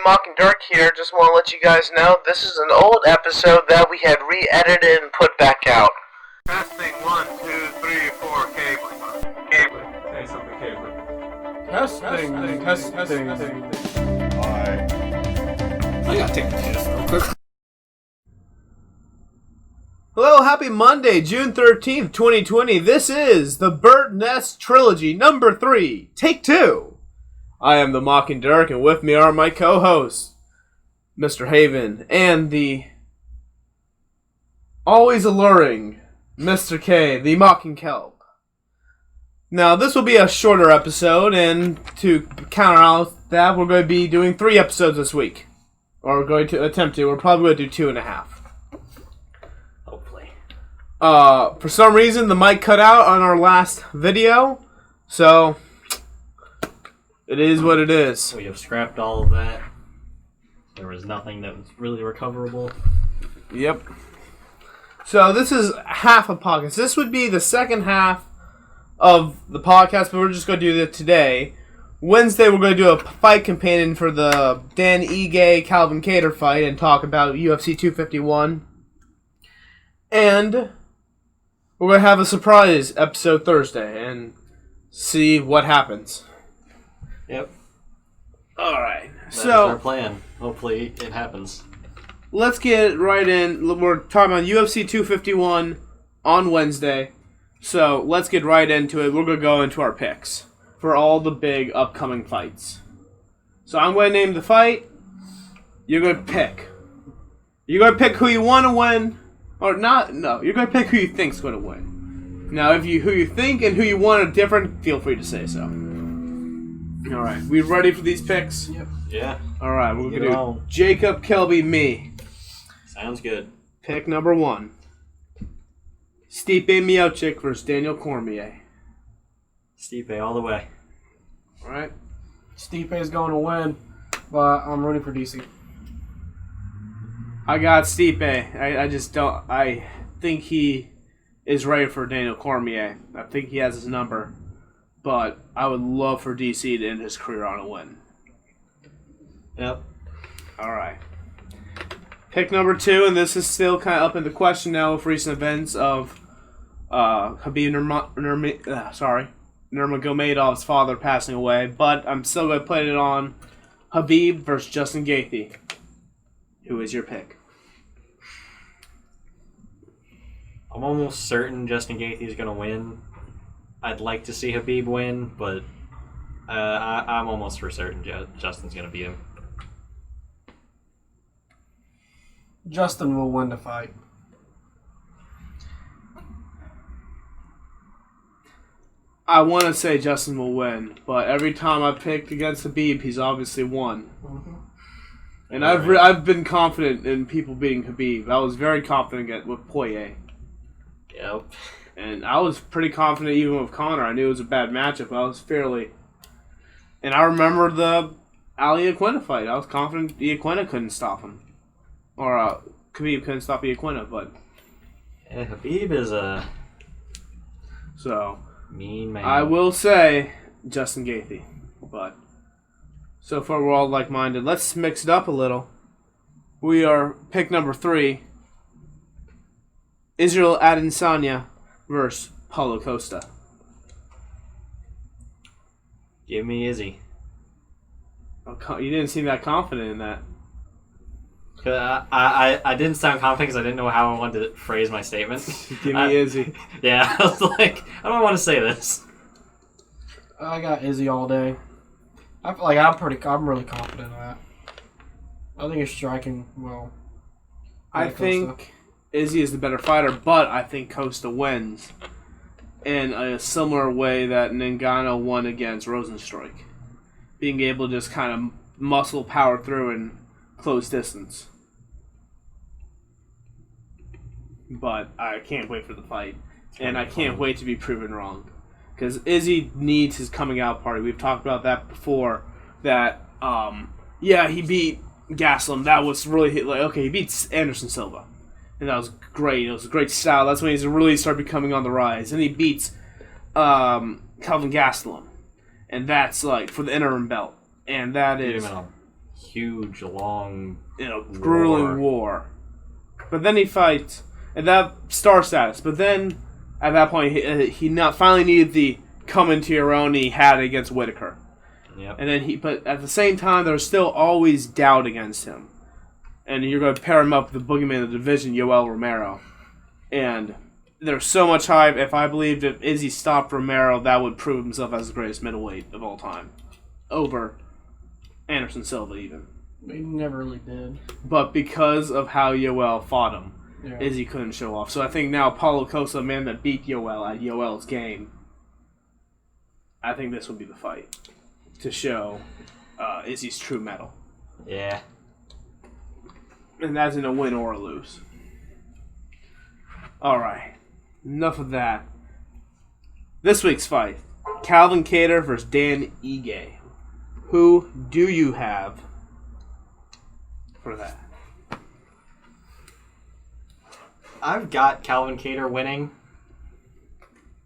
Mocking Dirk here. Just want to let you guys know this is an old episode that we had re-edited and put back out. Testing 1, 2, 3, 4, cabling. Cabling. Say something, cabling. Testing. Alright. I gotta take the test real quick. Hello, happy Monday, June 13th, 2020. This is the Birdnest Trilogy, number 3, take 2. I am the Mocking Dirk, and with me are my co-hosts, Mr. Haven, and the always alluring Mr. K, the Mocking Kelp. Now, this will be a shorter episode, and to counter out that, we're going to be doing 3 episodes this week. Or we're going to attempt to. We're probably going to do 2.5. Hopefully. For some reason, the mic cut out on our last video, so it is what it is. We have scrapped all of that. There was nothing that was really recoverable. Yep. So this is half a podcast. This would be the second half of the podcast, but we're just going to do that today. Wednesday, we're going to do a fight companion for the Dan Ige Calvin Kattar fight and talk about UFC 251. And we're going to have a surprise episode Thursday and see what happens. Yep. Alright. That is our plan. Hopefully it happens. Let's get right in. We're talking about UFC 251 on Wednesday. So let's get right into it. We're going to go into our picks for all the big upcoming fights. So I'm going to name the fight. You're going to pick. You're going to pick who you want to win. Or not. No, you're going to pick who you think's going to win. Now, who you think and who you want are different, feel free to say so. Alright, we ready for these picks? Yep. Yeah. Alright, we're going to do Jacob, Kelby, me. Sounds good. Pick number 1. Stipe Miocic versus Daniel Cormier. Stipe all the way. Alright. Stipe is going to win, but I'm rooting for DC. I got Stipe. I just don't... I think he is ready for Daniel Cormier. I think he has his number. But I would love for DC to end his career on a win. Yep. Alright. Pick number 2, and this is still kind of up in the question now with recent events of Khabib Nurmagomedov's father passing away. But I'm still going to put it on Khabib versus Justin Gaethje. Who is your pick? I'm almost certain Justin Gaethje is going to win. I'd like to see Khabib win, but I'm almost for certain Justin's going to beat him. Justin will win the fight. I want to say Justin will win, but every time I picked against Khabib, he's obviously won. Mm-hmm. And I've been confident in people beating Khabib. I was very confident with Poirier. Yep. And I was pretty confident even with Conor. I knew it was a bad matchup, but I was fairly... And I remember the Ali Iaquinta fight. I was confident Iaquinta couldn't stop him. Or Khabib couldn't stop Iaquinta, but... Yeah, Khabib is a... So... mean man. I will say Justin Gaethje, but... So far we're all like-minded. Let's mix it up a little. We are pick number 3. Israel Adesanya versus Paulo Costa. Give me Izzy. Oh, you didn't seem that confident in that. I didn't sound confident because I didn't know how I wanted to phrase my statement. Give me Izzy. Yeah, I was like, I don't want to say this. I got Izzy all day. I feel like I'm really confident in that. I think it's striking well. I think Izzy is the better fighter, but I think Costa wins in a similar way that Ngannou won against Rosenstruik. Being able to just kind of muscle power through and close distance. But I can't wait for the fight. And I can't wait to be proven wrong. Because Izzy needs his coming out party. We've talked about that before. That, he beat Gastelum. That was really, he beats Anderson Silva. And that was great. It was a great style. That's when he's really started becoming on the rise. And he beats Calvin Gastelum. And that's, for the interim belt. And that is... huge, long, grueling war. But then he fights, and that star status. But then, at that point, he not finally needed the come into your own he had against Whitaker. Yep. And then but at the same time, there's still always doubt against him. And you're going to pair him up with the boogeyman of the division, Yoel Romero. And there's so much hype. If I believed if Izzy stopped Romero, that would prove himself as the greatest middleweight of all time. Over Anderson Silva, even. He never really did. But because of how Yoel fought him, Yeah. Izzy couldn't show off. So I think now Paulo Costa, a man that beat Yoel at Yoel's game, I think this will be the fight to show Izzy's true mettle. Yeah. And that's in a win or a lose. Alright. Enough of that. This week's fight. Calvin Kattar versus Dan Ige. Who do you have for that? I've got Calvin Kattar winning.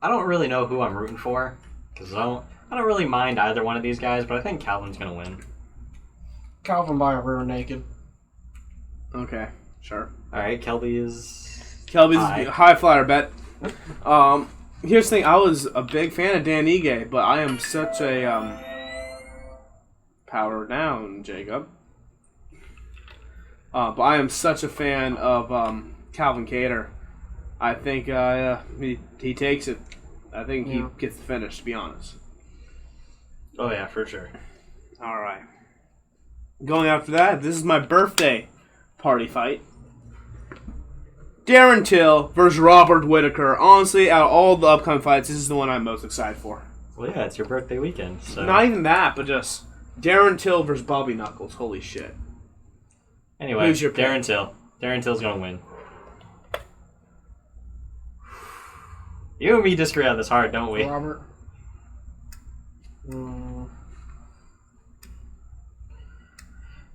I don't really know who I'm rooting for, because I don't really mind either one of these guys, but I think Calvin's going to win. Calvin by a rear naked. Okay, sure. Alright, Kelby's a high flyer bet. Here's the thing, I was a big fan of Dan Ige, but I am such a power down, Jacob. But I am such a fan of Calvin Kattar. I think he takes it. I think he gets the finish, to be honest. Oh yeah, for sure. All right. Going after that, this is my birthday party fight. Darren Till versus Robert Whitaker. Honestly, out of all the upcoming fights, this is the one I'm most excited for. Well, yeah, it's your birthday weekend. So. Not even that, but just Darren Till versus Bobby Knuckles. Holy shit. Anyway, who's your pick? Darren Till. Darren Till's going to win. You and me disagree on this hard, don't we? Robert.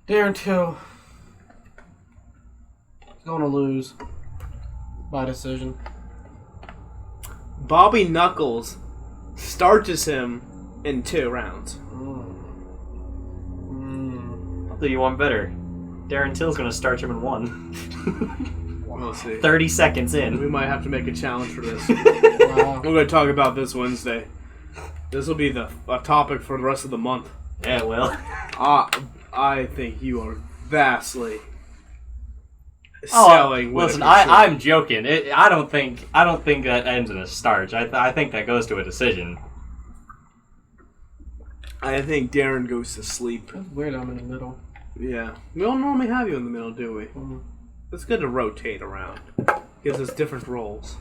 Darren Till is going to lose by decision. Bobby Knuckles starches him in 2 rounds. I'll do you one better. Darren Till's going to starch him in 1. We'll see. 30 seconds We in. might have to make a challenge for this. Wow. We're going to talk about this Wednesday. This will be a topic for the rest of the month. Yeah, it will. I think you are vastly selling. Listen, Whitaker short. I'm joking. I don't think that ends in a starch. I think that goes to a decision. I think Darren goes to sleep. That's weird I'm in the middle. Yeah. We don't normally have you in the middle, do we? Mm-hmm. It's good to rotate around. Gives us different roles.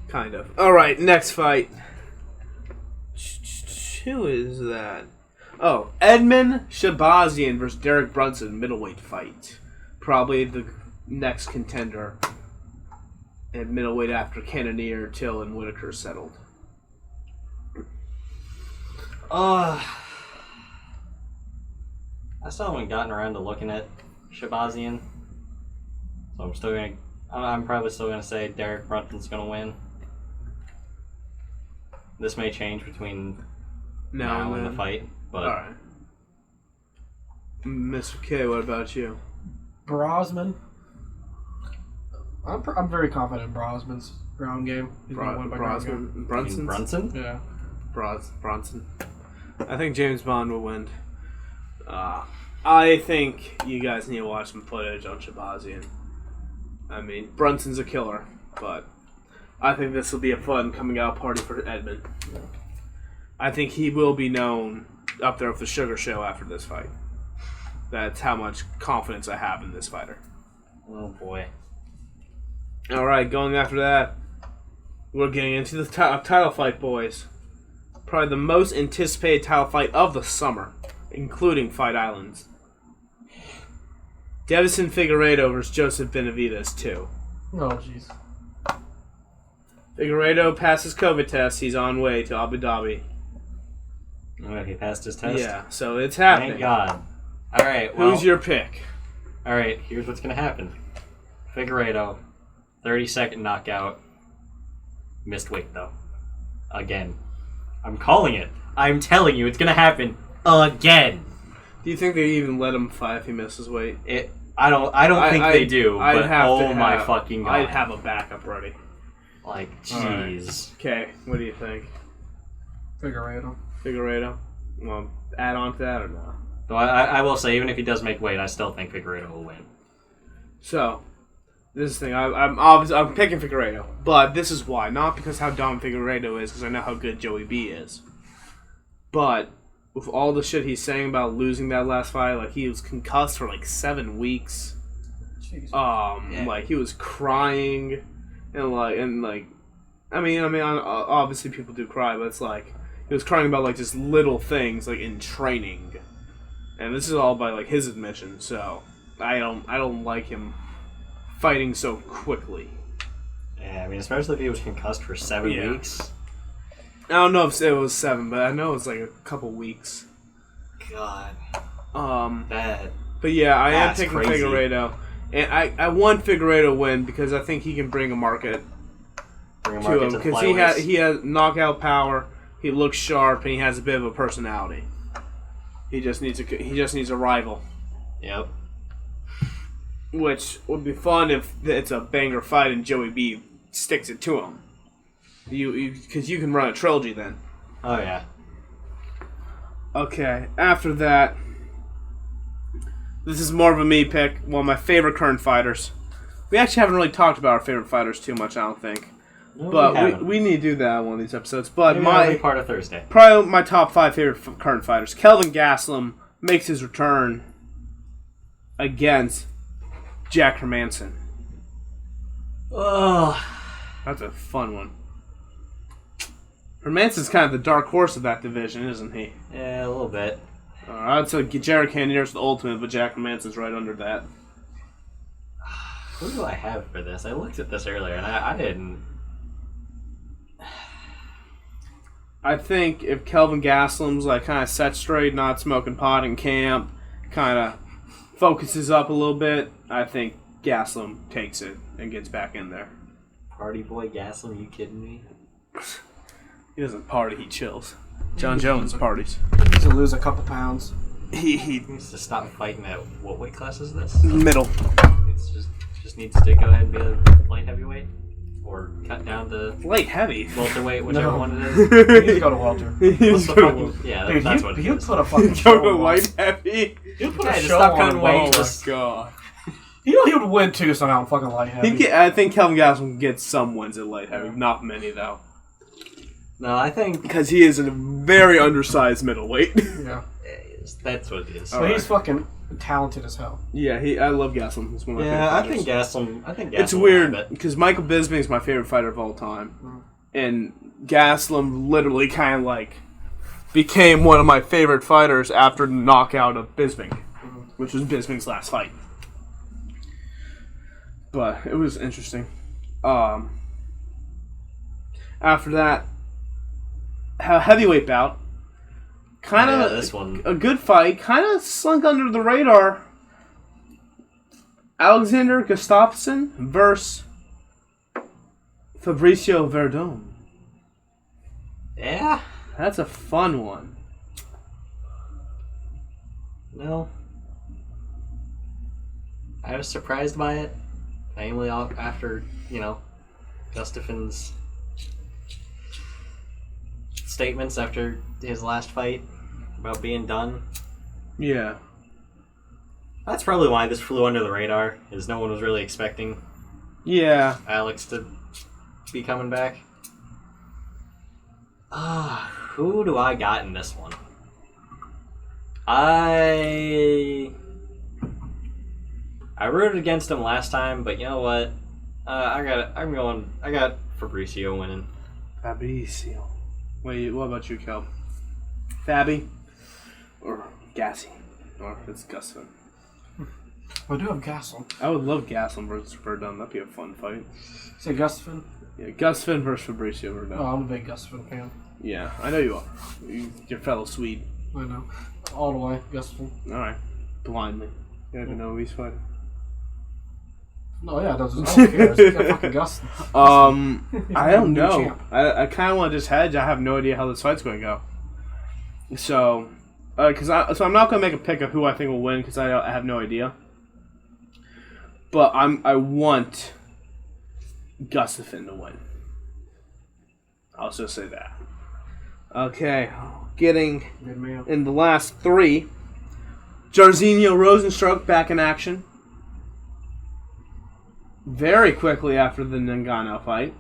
Kind of. Alright, next fight. Who is that? Oh, Edmund Shabazian versus Derek Brunson, middleweight fight. Probably the next contender at middleweight after Cannonier, Till, and Whitaker settled. I still haven't gotten around to looking at Shabazian. So I'm probably still gonna say Derek Brunson's gonna win. This may change between now and the fight, but alright. Mr. K, what about you? Brosman. I'm very confident in Brosman's ground game. He's going to win by ground game. Brunson? Brunson? Yeah. Bronson. I think James Bond will win. I think you guys need to watch some footage on Shabazian. I mean, Brunson's a killer, but I think this will be a fun coming out party for Edmund. I think he will be known up there with the Sugar Show after this fight. That's how much confidence I have in this fighter. Oh boy. Alright, going after that, we're getting into the title fight, boys. Probably the most anticipated title fight of the summer, including Fight Islands. Davison Figueiredo versus Joseph Benavidez 2. Oh, jeez. Figueiredo passes COVID test. He's on way to Abu Dhabi. Oh, he passed his test? Yeah, so it's happening. Thank God. Alright, well... Who's your pick? Alright, here's what's gonna happen. Figueiredo, 30-second knockout. Missed weight, though. Again. I'm calling it. I'm telling you, it's gonna happen again. Do you think they even let him fight if he misses weight? I don't think they do. But my fucking god! I'd have a backup ready. Like, jeez. Okay, what do you think? Figueiredo. Well, add on to that or not? Though I will say, even if he does make weight, I still think Figueiredo will win. So, this is the thing. I'm picking Figueiredo, but this is why. Not because how dumb Figueiredo is, because I know how good Joey B is. But with all the shit he's saying about losing that last fight, like he was concussed for like 7 weeks. Jesus. Like he was crying, and I mean, obviously people do cry, but it's like he was crying about like just little things like in training, and this is all by like his admission. So I don't like him fighting so quickly. Yeah, I mean, especially if he was concussed for 7 weeks. I don't know if it was 7, but I know it was like a couple weeks. God. Bad. But yeah, I am picking Figueiredo. And I want Figueiredo to win because I think he can bring a market to him. Because he has knockout power, he looks sharp, and he has a bit of a personality. He just needs a rival. Yep. Which would be fun if it's a banger fight and Joey B sticks it to him. Because you can run a trilogy then. Oh, yeah. Okay, after that, this is more of a me pick. One of my favorite current fighters. We actually haven't really talked about our favorite fighters too much, I don't think. No, but we need to do that on one of these episodes. But maybe that'll be part of Thursday. Probably my top 5 favorite current fighters. Kelvin Gastelum makes his return against Jack Hermanson. Ugh. That's a fun one. Hermanson's kind of the dark horse of that division, isn't he? Yeah, a little bit. I'd say Jared Cannonier's the ultimate, but Jack Hermanson's right under that. Who do I have for this? I looked at this earlier, and I didn't... I think if Kelvin Gastelum's like kind of set straight, not smoking pot in camp, kind of focuses up a little bit, I think Gastelum takes it and gets back in there. Party boy Gastelum, you kidding me? He doesn't party, he chills. John Jones parties. He needs to lose a couple pounds. He needs to stop fighting at what weight class is this? Middle. It's just needs to go ahead and be a light heavyweight, or cut down to light heavy, welterweight, whichever one it is. He needs to go to welter. Yeah, dude, that's what. He'll put a fucking show go to light heavy. He'll put a just show stop on. cutting weight. Oh my god. He would win too somehow in fucking light heavy. I think Kelvin Gastelum gets some wins at light heavy, not many though. No, I think because he is a very undersized middleweight. Yeah, that's what it is. So he's fucking talented as hell. Yeah, I love Gastelum. He's one of my favorite I fighters. think Gastelum. It's weird because Michael Bisping is my favorite fighter of all time, and Gastelum literally kind of like became one of my favorite fighters after the knockout of Bisping, which was Bisping's last fight. But it was interesting. After that, a heavyweight bout. Kind of this one. A good fight. Kind of slunk under the radar. Alexander Gustafsson versus Fabricio Verdun. Yeah. That's a fun one. No. I was surprised by it. Mainly after, Gustafsson's statements after his last fight about being done. Yeah. That's probably why this flew under the radar, is no one was really expecting Alex to be coming back. Who do I got in this one? I rooted against him last time, but you know what? I got Fabricio winning. Fabricio. Wait, what about you, Kel? Fabby? Or Gassy? Or it's Gustafsson? I do have Gastelum. I would love Gastelum versus Verdun. That'd be a fun fight. Say Gustafsson? Yeah, Gustafsson versus Fabricio Verdun. Oh, I'm a big Gustafsson fan. Yeah, I know you are. Your fellow Swede. I know. All the way, Gustafsson. Alright. Blindly. You don't even know who he's fighting. No, yeah, it doesn't. I don't care. It's fucking Gustafsson. I don't know. I kind of want to just hedge. I have no idea how this fight's going to go. So, So I'm not gonna make a pick of who I think will win because I have no idea. But I want Gustafsson to win. I'll just say that. Okay, getting Good man. in the last three. Jairzinho Rosenstruck back in action. Very quickly after the Ngannou fight.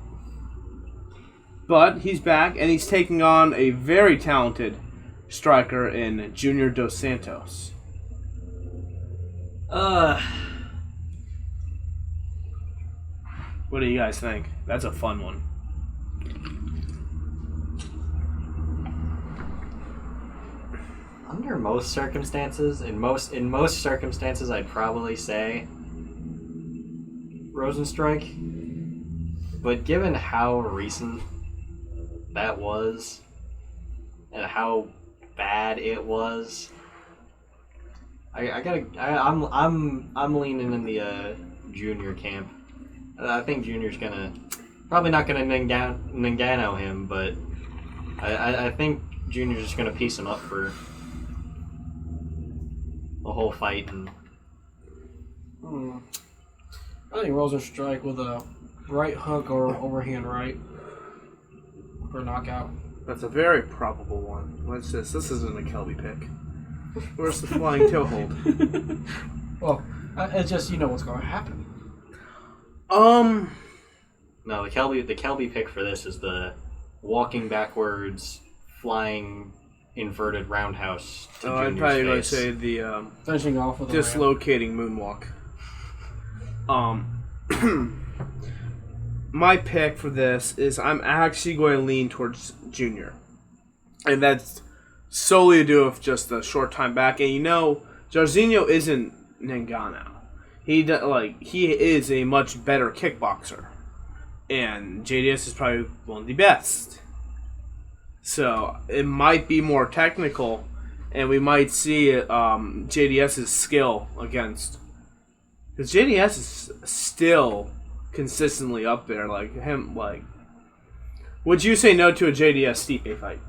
But he's back, and he's taking on a very talented striker in Junior Dos Santos. What do you guys think? That's a fun one. Under most circumstances, in most circumstances, I'd probably say Rosenstrike. But given how recent that was and how bad it was, I'm leaning in the Junior camp. I think Junior's probably not gonna Ngannou him, but I think Junior's just gonna piece him up for the whole fight. And I think Rosenstrike with a right hook or overhand right for a knockout. That's a very probable one. What's this? This isn't a Kelby pick. Where's the flying toe hold? Well, it's just you know what's going to happen. No, the Kelby pick for this is the walking backwards, flying inverted roundhouse to Junior's I'd probably face. say the Finishing off with a dislocating moonwalk. My pick for this is I'm actually going to lean towards Junior, and that's solely due to just the short time back. And Jairzinho isn't Ngannou. He is a much better kickboxer, and JDS is probably one of the best. So it might be more technical, and we might see JDS's skill against, because JDS is still consistently up there. Like him, would you say no to a JDS Stipe fight?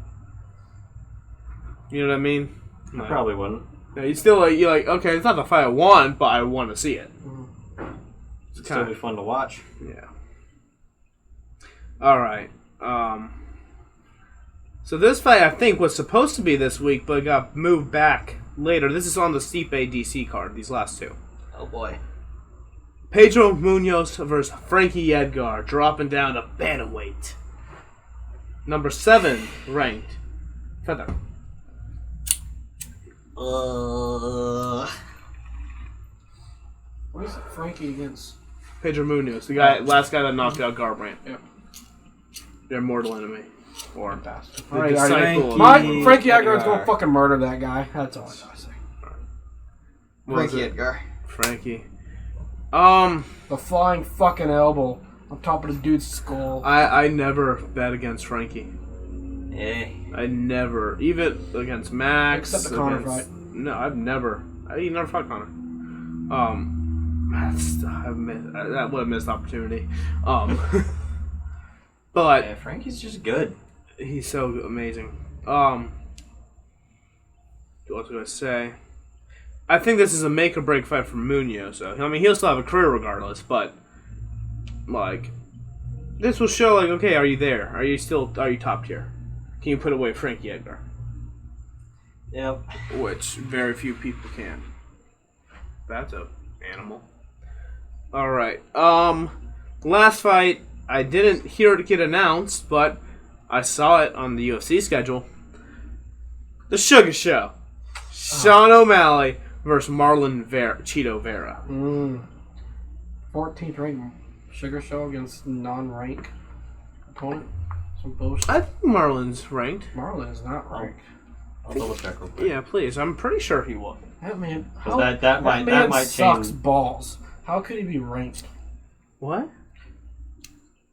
You know what I mean? I probably wouldn't. Yeah, you still you're like, okay, it's not the fight I want, but I want to see it. It'd still be fun to watch. Yeah. All right. So this fight I think was supposed to be this week, but it got moved back later. This is on the Stipe DC card. These last two. Oh boy. Pedro Munoz versus Frankie Edgar, dropping down to bantamweight. Number 7 ranked. Feather. What is it, Frankie against? Pedro Munoz, the last guy that knocked out Garbrandt. Yep. Their mortal enemy. Or Bastard. the Alright, disciple. Frankie Edgar's gonna fucking murder that guy. That's all I gotta say. Frankie Edgar. Frankie. The flying fucking elbow on top of the dude's skull. I never bet against Frankie. I never, even against Max. Except the Conor fight. No, I've never. He never fought Conor. That would have missed opportunity. But Yeah, Frankie's just good. he's so amazing. What was I gonna say? I think this is a make or break fight for Munoz. So I mean, he'll still have a career regardless, but this will show okay, are you there? Are you top tier? Can you put away Frankie Edgar? Yep. Which very few people can. That's a animal. All right. Last fight, I didn't hear it get announced, but I saw it on the UFC schedule. The Sugar Show. Sean O'Malley versus Marlon Cheeto Vera. 14th ranked Sugar Show against non-rank opponent. Some bullshit. I think Marlon's ranked. Marlon is not ranked. I'll double check real quick. Yeah, please. I'm pretty sure he was. That man. That might sucks change. balls. How could he be ranked? What?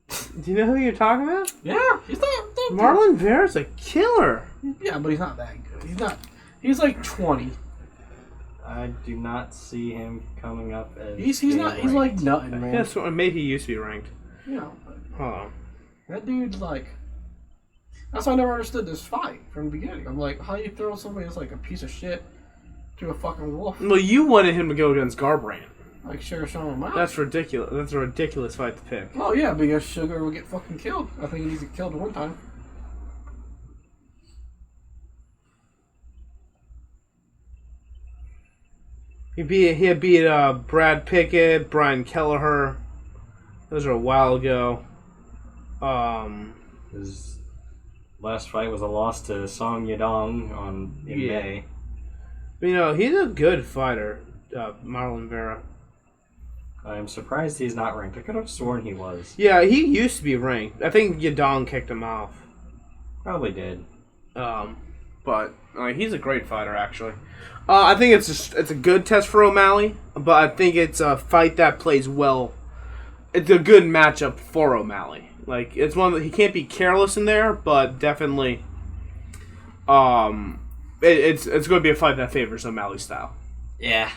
Do you know who you're talking about? Yeah, he's not. Marlon Vera's a killer. Yeah, but he's not that good. He's not. He's like 20. I do not see him coming up as. He's being not. He's ranked. like nothing, man. Yes, maybe he used to be ranked. You know, Hold on. that dude's like. That's why I never understood this fight from the beginning. I'm like, how you throw somebody that's like a piece of shit to a fucking wolf? Well, you wanted him to go against Garbrandt. Like Sugar Sean O'Malley. That's ridiculous. That's a ridiculous fight to pick. Oh yeah, because Sugar will get fucking killed. I think he needs to get killed one time. He beat Brad Pickett, Brian Kelleher. Those are a while ago. His last fight was a loss to Song Yadong in May. You know, he's a good fighter, Marlon Vera. I'm surprised he's not ranked. I could have sworn he was. Yeah, he used to be ranked. I think Yadong kicked him off. Probably did. But he's a great fighter, actually. I think it's a good test for O'Malley, but I think it's a fight that plays well. It's a good matchup for O'Malley. Like, it's one that he can't be careless in there, but definitely, it's going to be a fight that favors O'Malley's style. Yeah,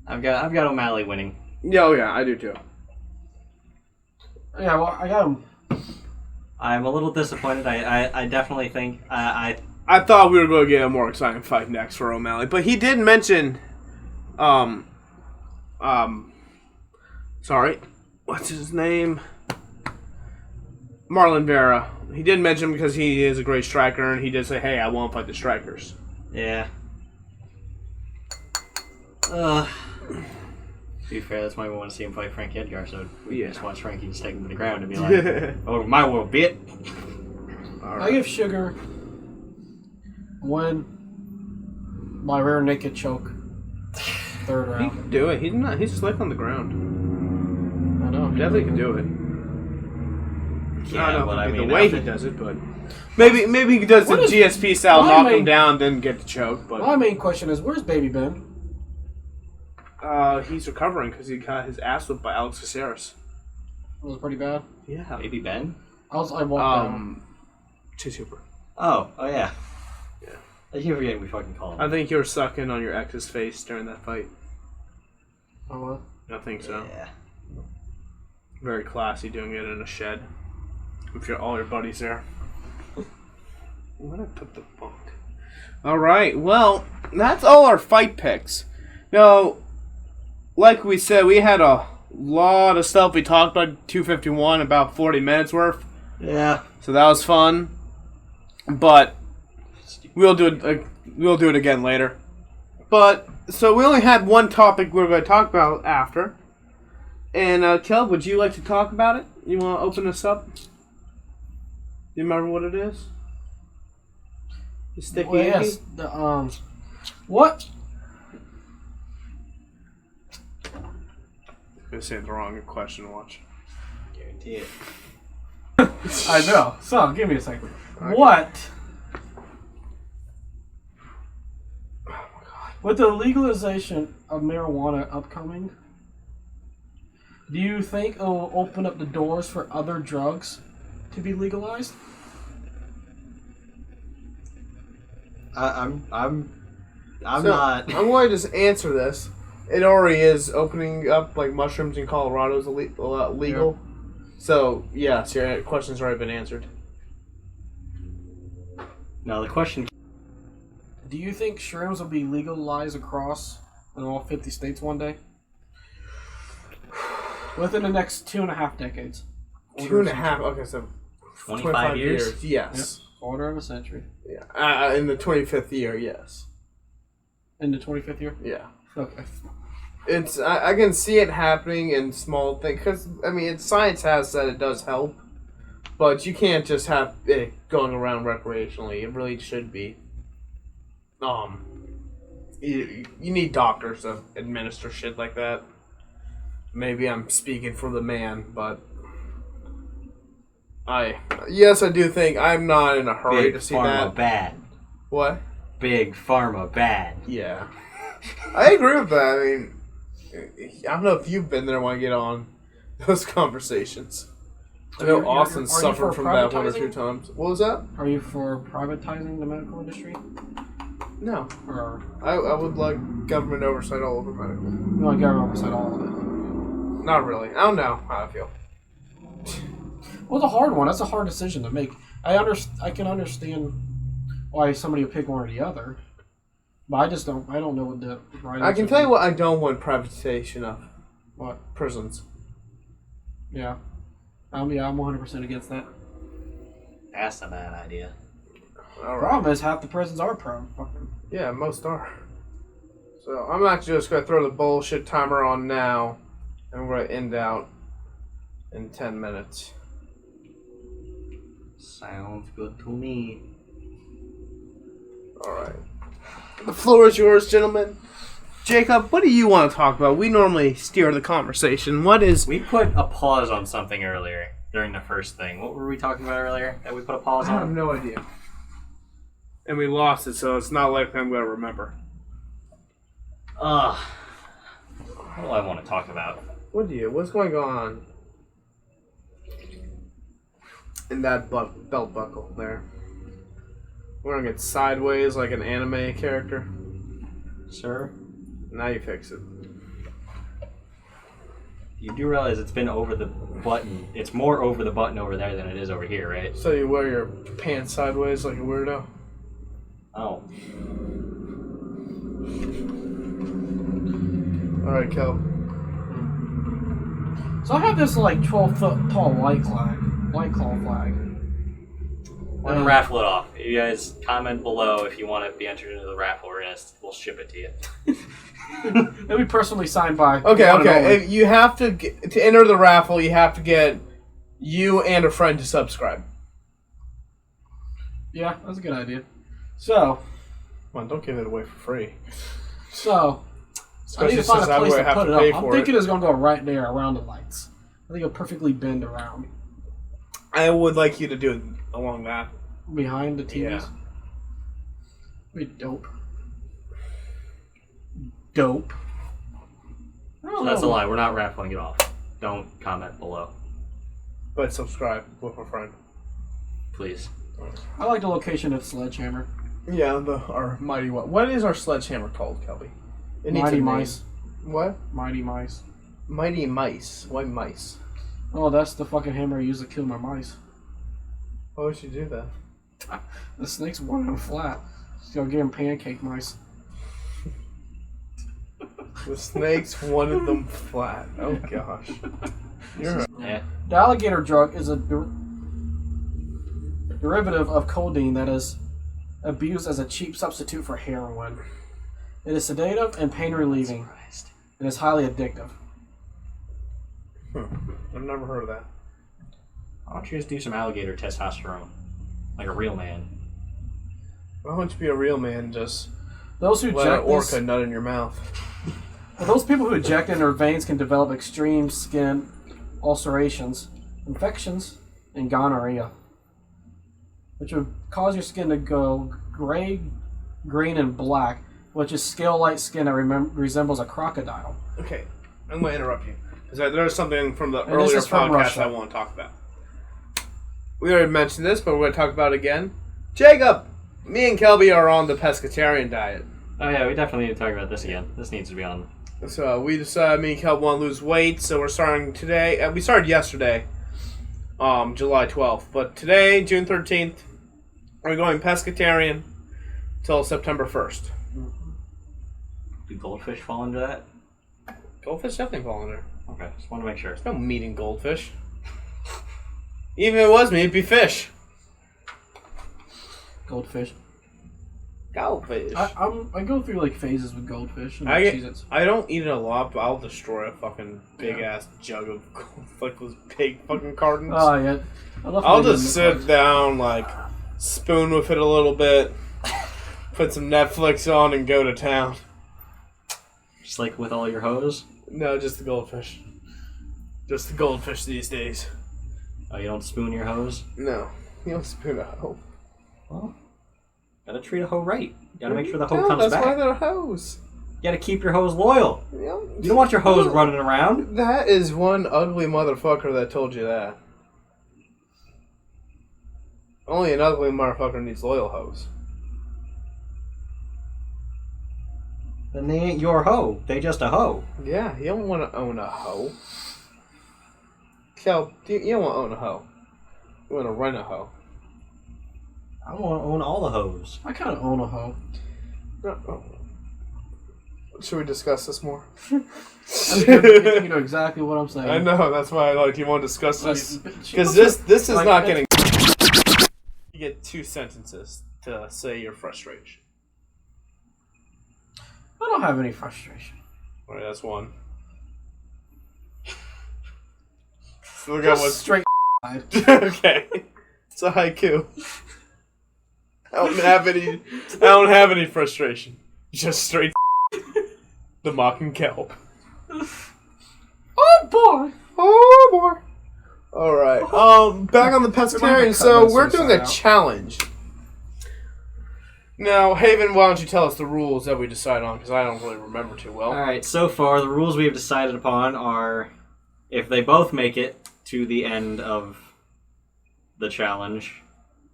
I've got O'Malley winning. Yeah, I do too. Yeah, well, I got him. I'm a little disappointed. I definitely think I thought we were going to get a more exciting fight next for O'Malley, but he did mention, sorry, what's his name? Marlon Vera. He did mention because he is a great striker, and he did say, "Hey, I want to fight the strikers." Yeah. To be fair, that's why we want to see him fight Frank Edgar, so we just watch Frankie just take him to the ground and be like, "Oh, my world, bit." I give Sugar win by rear naked choke. Third He round. can do it. He's slick on the ground. I know. Definitely can do it. Yeah, I don't know but if I it'd be mean, the way after- he does it, but maybe he does the What is- GSP style, my knock him main- down, then get the choke. But My main question is, where's Baby Ben? he's recovering because he got his ass whipped by Alex Caceres. It was pretty bad. Yeah. Baby Ben? I walked down. Chase Hooper. Oh yeah. Yeah. I keep forgetting we fucking call him. I think you were sucking on your ex's face during that fight. Oh, what? I think so. Yeah. Very classy doing it in a shed. With all your buddies there. Where did I put the book? Alright, well, that's all our fight picks. Now, like we said, we had a lot of stuff we talked about 251, about 40 minutes worth. Yeah. So that was fun. But we'll do it again later. But so we only had one topic we were going to talk about after. And Kel, would you like to talk about it? You want to open this up? You remember what it is? The sticky Well, Yankee? yes. What? I'm going to say the wrong question, watch. Guarantee it. I know. So, give me a second. Okay. What? With the legalization of marijuana upcoming, do you think it will open up the doors for other drugs to be legalized? I'm So, not. I'm going to just answer this. It already is opening up, like mushrooms in Colorado is legal. So, yes, your question's already been answered. No, the question. Do you think shrooms will be legalized across in all 50 states one day? Within the next 2.5 decades. 2.5, okay, so 25 years? Yes. Quarter of a century. Yeah. In the 25th year, yes. In the 25th year? Yeah. Okay. It's I can see it happening in small things because I mean science has said it does help, but you can't just have it going around recreationally. It really should be. You need doctors to administer shit like that. Maybe I'm speaking for the man, but I do think I'm not in a hurry Big to see pharma that. bad. What? Big pharma bad. Yeah, I agree with that. I mean, I don't know if you've been there when I get on those conversations. I know Austin are you suffered for from that one or privatizing? two times. What was that? Are you for privatizing the medical industry? No. Or I would like government oversight all over medical. you want government oversight all of it? Not really. I don't know how I feel. Well, it's a hard one. That's a hard decision to make. I can understand why somebody would pick one or the other, but I don't know what the right. I can tell you what I don't want privatization of. What? Prisons. Yeah. I'm 100% against that. That's a bad idea. All right. Problem is, half the prisons are fucking. Yeah, most are. So I'm actually just gonna throw the bullshit timer on now, and we're gonna end out in 10 minutes. Sounds good to me. All right. The floor is yours, gentlemen. Jacob, what do you want to talk about? We normally steer the conversation. What is... We put a pause on something earlier during the first thing. What were we talking about earlier that we put a pause I have on? no idea. And we lost it, so it's not likely I'm going to remember. What do I want to talk about? What do you? What's going on in that belt buckle there? Wearing it sideways like an anime character. Sir? Now you fix it. You do realize it's been over the button. It's more over the button over there than it is over here, right? So you wear your pants sideways like a weirdo? Oh. Alright, Kel. So I have this like 12-foot tall white claw flag. We're gonna raffle it off. You guys comment below if you want to be entered into the raffle. We'll ship it to you. It'll be personally signed by. Okay. If you have to enter the raffle, you have to get you and a friend to subscribe. Yeah, that's a good idea. So, Come on, don't give it away for free. I need to find a place to put it pay up. for I'm thinking it's gonna go right there around the lights. I think it'll perfectly bend around I would like you to do it along that. behind the TVs. Yeah. Be dope. Dope. So that's a lie. We're not raffling it off. Don't comment below, But subscribe with a friend. please. I like the location of Sledgehammer. Yeah, our mighty what? What is our sledgehammer called, Kelby? It needs Mighty a name. Mice. What? Mighty Mice. Mighty mice. Why mice? Oh, that's the fucking hammer I used to kill my mice. Why would you do that? The snakes wanted them flat. So I'll give them pancake mice. The snakes wanted them flat. Oh gosh. You're right. Yeah. The alligator drug is a derivative of codeine that is abused as a cheap substitute for heroin. It is sedative and pain relieving. It is highly addictive. I've never heard of that. Why don't you just do some alligator testosterone, like a real man? Why don't you be a real man and just Those who let an inject this, orca nut in your mouth? those people who inject in their veins can develop extreme skin ulcerations, infections, and gonorrhea, which would cause your skin to go gray, green, and black, which is scale-like skin that resembles a crocodile. Okay, I'm going to interrupt you. Because there's something from the And earlier this is from podcast Russia. I want to talk about. We already mentioned this, but we're going to talk about it again. Jacob! Me and Kelby are on the pescatarian diet. Oh yeah, we definitely need to talk about this again. This needs to be on. So we decided me and Kelby want to lose weight, so we're starting today. We started yesterday, July 12th. But today, June 13th, we're going pescatarian till September 1st. Do goldfish fall into that? Goldfish definitely fall in there. Okay, just want to make sure. There's no meat in goldfish. Even if it was meat, it'd be fish. Goldfish. Goldfish. I go through like phases with goldfish. And I don't eat it a lot, but I'll destroy a fucking big ass jug of like those big fucking cartons. Oh yeah. I'll just sit down, like spoon with it a little bit, put some Netflix on, and go to town. Just like with all your hoes? No, just the goldfish. Just the goldfish these days. Oh, you don't spoon your hoes? No, you don't spoon a hoe. Well, gotta treat a hoe right. You gotta make sure the hoe No, comes that's back. why they're hoes. You gotta keep your hoes loyal. You know, You don't want your hoes running around. That is one ugly motherfucker that told you that. Only an ugly motherfucker needs loyal hoes. Then they ain't your hoe. They just a hoe. Yeah, you don't want to own a hoe. Kel, you don't want to own a hoe. You want to rent a hoe. I want to own all the hoes. I kind of own a hoe. Should we discuss this more? I think you know exactly what I'm saying. I know, that's why you want to discuss this. She Because looks this is like not it- getting... You get 2 sentences to say your frustration. I don't have any frustration. Alright, that's 1. So look at Just what's... straight. Okay. It's a haiku. I don't have any frustration. Just straight the mocking kelp. Oh boy! Oh boy. Alright. Back on the pescatarian, so we're doing a challenge. Now, Haven, why don't you tell us the rules that we decide on, because I don't really remember too well. Alright, so far, the rules we have decided upon are if they both make it to the end of the challenge,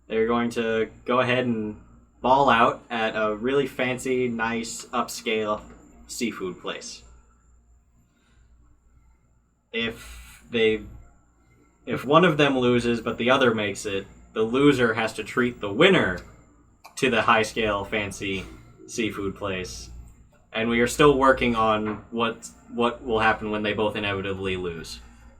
they're going to go ahead and ball out at a really fancy, nice, upscale seafood place. If one of them loses but the other makes it, the loser has to treat the winner to the high scale fancy seafood place. And we are still working on what will happen when they both inevitably lose.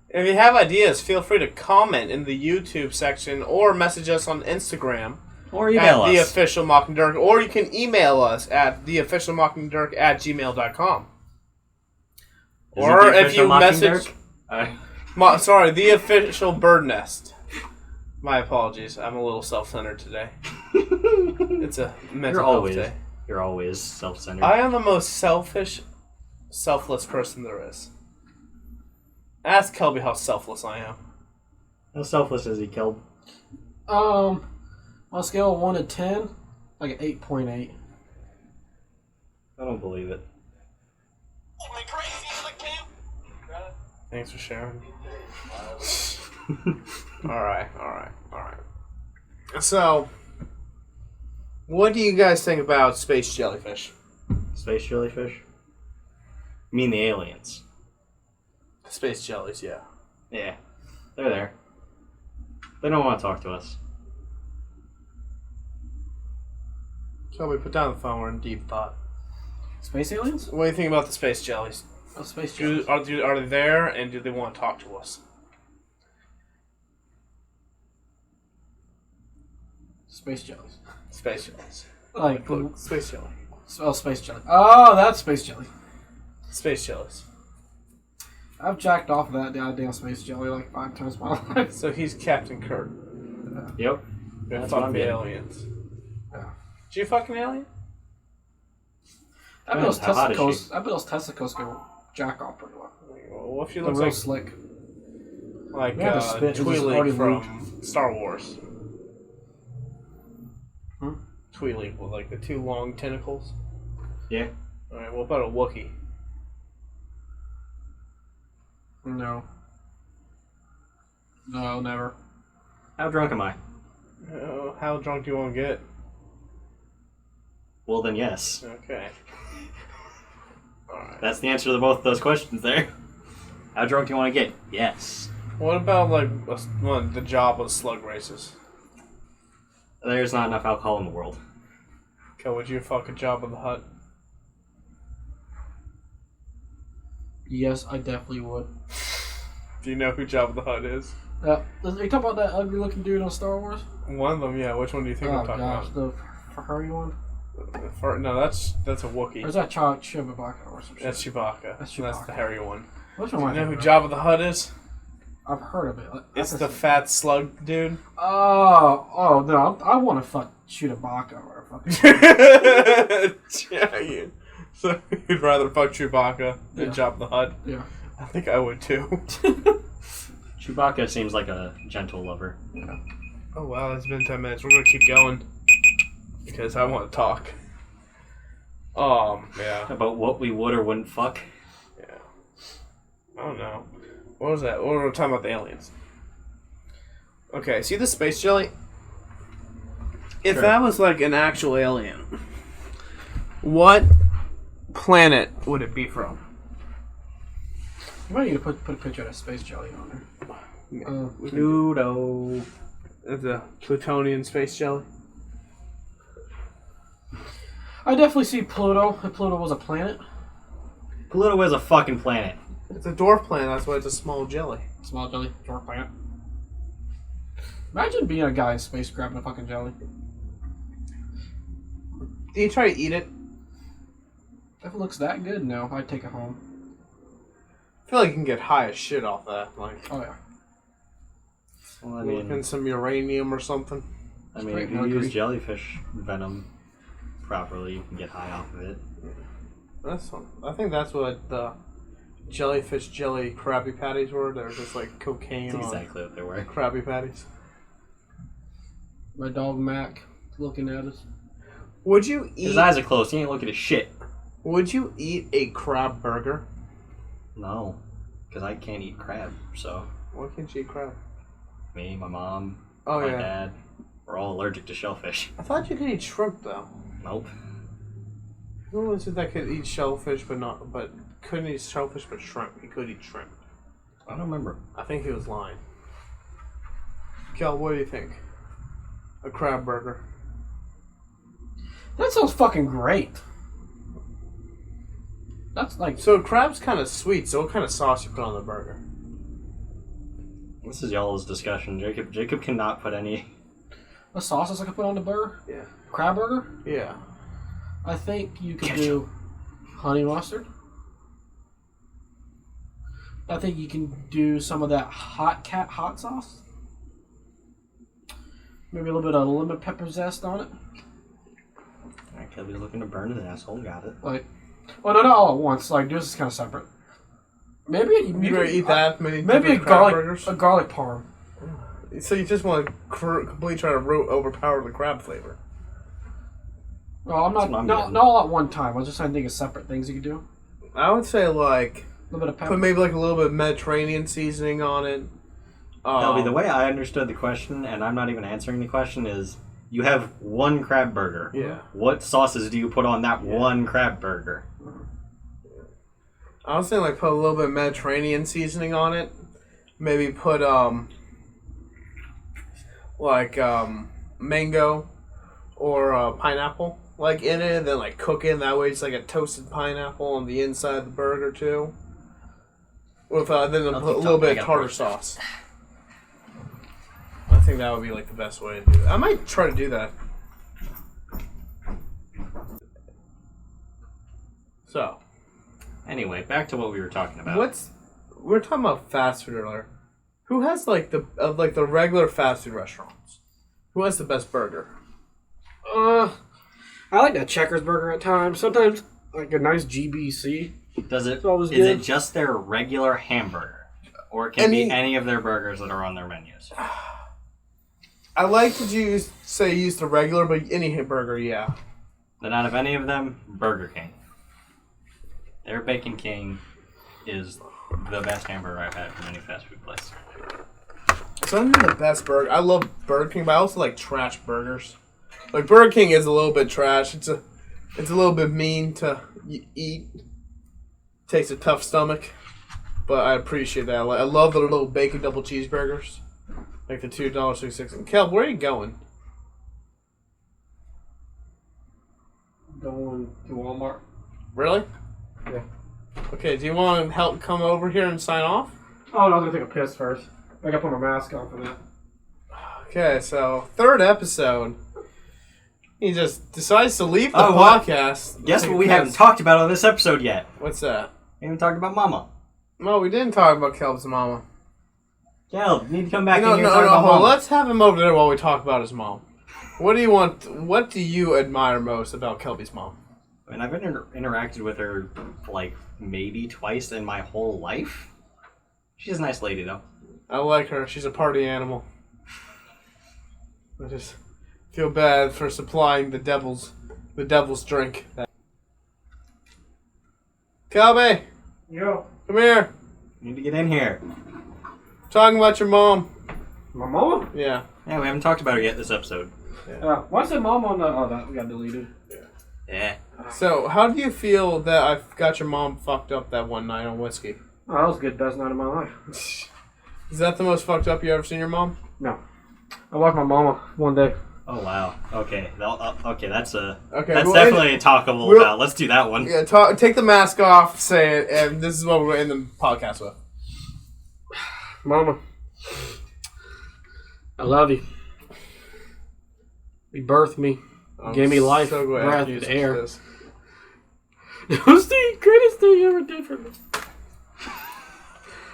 If you have ideas, feel free to comment in the YouTube section or message us on Instagram Or email at us. theofficialmockingdirk, or you can email us at theofficialmockingdirk@gmail.com. Or if you message... sorry, the official Birdnest. My apologies. I'm a little self-centered today. It's a mental health day. You're always self-centered. I am the most selfish, selfless person there is. Ask Kelby how selfless I am. How selfless is he, Kelb? On a scale of 1 to 10, like an 8.8. I don't believe it. Thanks for sharing. Alright. So, what do you guys think about space jellyfish? Space jellyfish? You mean the aliens? Space jellies, yeah. Yeah. They're there. They don't want to talk to us. Kelby, put down the phone. We're in deep thought. Space aliens? What do you think about the space jellies? Oh, space aliens. Are they there, and do they want to talk to us? Space jellies. Space jellies. Like, Look, space jelly. oh, space jelly. Oh, that's space jelly. Space jellies. I've jacked off of that goddamn space jelly like 5 times in my life. So he's Captain Kirk. Yep. Gonna That's fuck what I'm the getting. aliens. Yeah. Did you fuck an alien? I bet those How hot is testicles. I bet those testicles go jack off pretty well. Well, what if you They're look real like slick. like Yeah, the spit is already Twi'lek from Star Wars? Hmm? Twi'lek with like the 2 long tentacles. Yeah. All right. What about a Wookiee? No. No, never. How drunk am I? How drunk do you want to get? Well, then yes. Okay. Alright. That's the answer to both those questions there. How drunk do you want to get? Yes. What about, like, the job of slug races? There's not enough alcohol in the world. Okay, would you fuck a job of the Hutt? Yes, I definitely would. Do you know who Jabba the Hutt is? Are you talking about that ugly looking dude on Star Wars? One of them, yeah. Which one do you think Oh I'm talking gosh, about? the furry one? No, that's a Wookiee. Or is that Chewbacca or some shit? That's Chewbacca. That's That's Chewbacca. the hairy one. Which Do one you am I know who thinking Jabba the Hutt is? of? I've heard of it. It's the fat slug dude. Oh no! I want to fuck Chewbacca or fucking. Yeah, so you'd rather fuck Chewbacca than Yeah. Jabba the Hutt? Yeah. I think I would too. Chewbacca seems like a gentle lover. Oh wow, it's been 10 minutes. We're gonna keep going because I want to talk. Yeah. About what we would or wouldn't fuck. Yeah. I don't know. What was that? What were we talking about the aliens? Okay, see the space jelly? If Sure. that was like an actual alien, what planet would it be from? You might need to put a picture of that space jelly on there. Pluto. It's a Plutonian space jelly. I definitely see Pluto. If Pluto was a planet. Pluto is a fucking planet. It's a dwarf planet. That's why it's a small jelly. Small jelly, dwarf planet. Imagine being a guy in space grabbing a fucking jelly. Do you try to eat it? If it looks that good, no. I'd take it home. I feel like you can get high as shit off that. Like, Oh, yeah. Well, I in mean, some uranium or something. if Straight you mercury. use jellyfish venom properly, you can get high off of it. That's fun. I think that's what the jellyfish jelly Krabby Patties were. They're just like cocaine That's exactly what they were. on Krabby Patties. My dog Mac looking at us. Would you eat? His eyes are closed. He ain't looking at shit. Would you eat a crab burger? No, because I can't eat crab. So Why can't you eat crab? me, my mom, Oh my yeah. dad, we're all allergic to shellfish. I thought you could eat shrimp though. Nope. Who was it that could eat shellfish but couldn't eat shellfish but shrimp? He could eat shrimp. I don't remember. I think he was lying. Kel, what do you think? A crab burger. That sounds fucking great. That's like... So crab's kind of sweet. So what kind of sauce you put on the burger? This is y'all's discussion. Jacob cannot put any. The sauces I could put on the burger? Yeah. Crab burger? Yeah. I think you could Ketchup. do honey mustard. I think you can do some of that hot sauce. Maybe a little bit of lemon pepper zest on it. Alright, Kelby's looking to burn his asshole. Got it. Like, well, no, not all at once. Like, this is kind of separate. Maybe You gonna eat that many Maybe a different crab garlic, burgers? a garlic parm. So you just want to completely try to overpower the crab flavor? Well, I'm That's what I'm not getting. all at one time. I was just trying to think of separate things you could do. I would say like A little bit of pepper. put maybe like a little bit of Mediterranean seasoning on it. Kelby, the way I understood the question, and I'm not even answering the question, is you have one crab burger. Yeah. What sauces do you put on that one crab burger? I was saying like put a little bit of Mediterranean seasoning on it. Maybe put mango or pineapple like in it, and then like cook it. That way it's like a toasted pineapple on the inside of the burger too. With then I'll put a keep little talking. bit I of got tartar roasted. sauce. I think that would be like the best way to do it. I might try to do that. So, Anyway, back to what we were talking about. we were talking about fast food earlier. Who has like the regular fast food restaurants? Who has the best burger? I like that Checkers burger at times. Sometimes like a nice GBC. Does it? It's always Is good. it just their regular hamburger, or it can be any of their burgers that are on their menus? I like to use the regular, but any burger, yeah. Then out of any of them, Burger King. Their Bacon King is the best hamburger I've had from any fast food place. So I'm the best burger. I love Burger King, but I also like trash burgers. Like Burger King is a little bit trash. It's a little bit mean to eat. Takes a tough stomach, but I appreciate that. I love the little bacon double cheeseburgers, like the $2.66. And Kel, where are you going? Going to Walmart. Really? Yeah. Okay. Do you want to help come over here and sign off? Oh, no, I was gonna take a piss first. I gotta put my mask on for that. Okay. So third episode. He just decides to leave the Oh, what? podcast. Guess what we haven't talked about on this episode yet? What's that? We haven't talked about Mama. No, we didn't talk about Kelb's mama. Kel, you need to come back No, in here no, and talk no. about Hold on. Mama. Let's have him over there while we talk about his mom. What do you want? What do you admire most about Kelby's mom? I mean, I've interacted with her like maybe twice in my whole life. She's a nice lady, though. I like her. She's a party animal. I just feel bad for supplying the devil's drink. Kelby, Yo. come here. You need to get in here. Talking about your mom. My mama? Yeah. Yeah, we haven't talked about her yet this episode. Why said mom on the... Oh, that got deleted. Yeah. So, how do you feel that I got your mom fucked up that one night on whiskey? Oh, that was good. Best night of my life. Is that the most fucked up you ever seen your mom? No. I watched my mama one day. Oh wow. Okay. Okay. That's Okay, That's we'll definitely talkable we'll- about. Let's do that one. Yeah, take the mask off, say it, and this is what we're going to end the podcast with. Mama, I love you. You birthed me. Gave me life, so glad breath, you and said air. this. It was the greatest thing you ever did for me.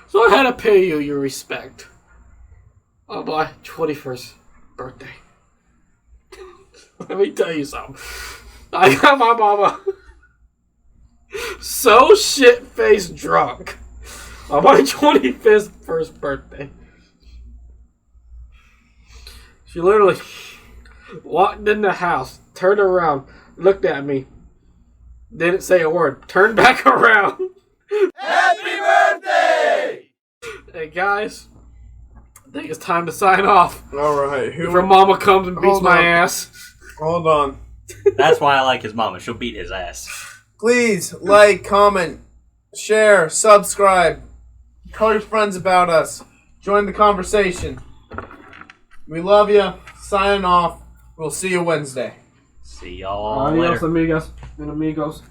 So I had to pay you your respect on my 21st birthday. Let me tell you something. I got my mama so shit-faced drunk on my 25th birthday. She literally walked in the house, turned around, looked at me, didn't say a word, turned back around. Happy birthday! Hey guys, I think it's time to sign off. Alright, Before Mama comes and beats Hold my on. ass. Hold on. That's why I like his mama. She'll beat his ass. Please, like, comment, share, subscribe. Tell your friends about us. Join the conversation. We love you. Signing off. We'll see you Wednesday. See y'all later. Adios, amigos and amigos.